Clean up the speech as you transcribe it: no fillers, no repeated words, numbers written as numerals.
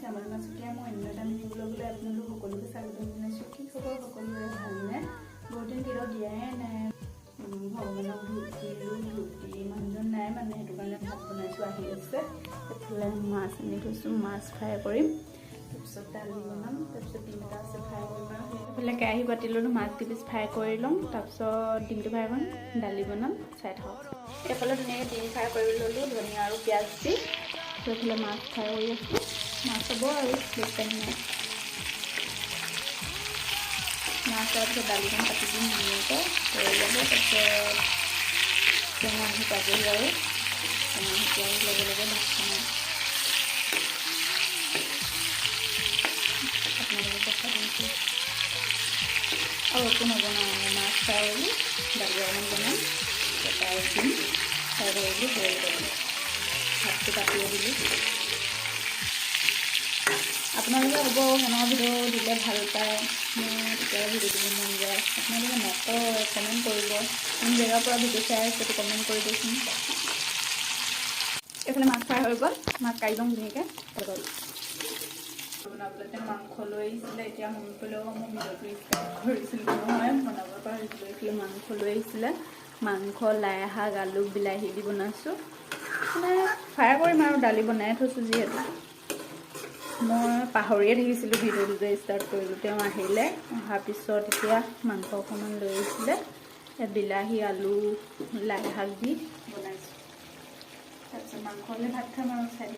শ্যামল মাছুকীয়া মই অন্য এটা মিনি ব্লগলৈ আপোনালোক সকলোকে স্বাগতম জনাইছোঁ। কি খবৰ সকলোৰে ভালনে? বহুত দিন ভিডিঅ' দিয়াই নাই, ভগৱানক ধুতি মানুহজন নাই মানে সেইটো কাৰণে ভাত বনাইছোঁ। আহি আছে এইফালে মাছ আনি থৈছোঁ, মাছ ফ্ৰাই কৰিম, তাৰপিছত দালি বনাম, তাৰপিছত ডিম এটা আছে ফ্ৰাই কৰিম আৰু এইফালে কেৰাহী পাতি ল'লোঁ, মাছ দুপিচ ফ্ৰাই কৰি ল'ম, তাৰপিছত ডিমটো ফ্ৰাই কৰিম, দালি বনাম, চাই থাকক। এইফালে ধুনীয়াকৈ ডিম ফ্ৰাই কৰি ল'লোঁ, ধনিয়া আৰু পিঁয়াজ দি। এইফালে মাছ ফ্ৰাই কৰি আছোঁ, মাছ হ'ব আৰু বেছি টাইম নাই। মাছ তাৰপিছত দালিখন কাটি দিম ধুনীয়াকৈ হৈ যাব। তাৰপিছত টেঙা আহি পাবহি আৰু টেঙা আহি পোৱাৰ লগে লগে ভাত খাম আপোনালোকক কথা দিছোঁ। আৰু একো নবনাওঁ, মাছ ফ্ৰাই কৰিলোঁ, দালি অকণমান বনাম, তাৰপৰা আৰু দিম ফ্ৰাই কৰিলোঁ, বইল কৰিলোঁ, ভাতটো কাটিয়ে দিলোঁ। আপোনালোকে হ'ব সেনেকুৱা ভিডিঅ' দিলে ভাল পায়, মই তেতিয়াও ভিডিঅ' দিব মন যায়। আপোনালোকে নকয়, কমেণ্ট কৰিব, কোন জেগাৰ পৰা ভিডিঅ' চাই আছে সেইটো কমেণ্ট কৰি দিয়কচোন। এইফালে মাছ ফ্ৰাই হৈ গ'ল, মাছ কাঢ়ি লওঁ ধুনীয়াকৈ হৈ গ'ল। বনাবলৈ মাংস লৈ আহিছিলে, এতিয়া মনত পৰিলেও মই ভিডিঅ'টো ষ্টাৰ্ট কৰিছিলোঁ নহয়, বনাব পাৰিছিলোঁ। এইফালে মাংস লৈ আহিছিলে, মাংস লাই শাক আলু বিলাহী দি বনাইছোঁ, মানে ফ্ৰাই কৰিম আৰু দালি বনাই থৈছোঁ। যিহেতু মই পাহৰিয়ে থাকিছিলোঁ ভিডিঅ'টো যে ষ্টাৰ্ট কৰিলোঁ, তেওঁ আহিলে, অহাৰ পিছত এতিয়া মাংস অকণমান লৈ আহিছিলে, বিলাহী আলু লাই শাক দি বনাইছোঁ। তাৰপিছত মাংস হ'লে ভাত খাম আৰু চাই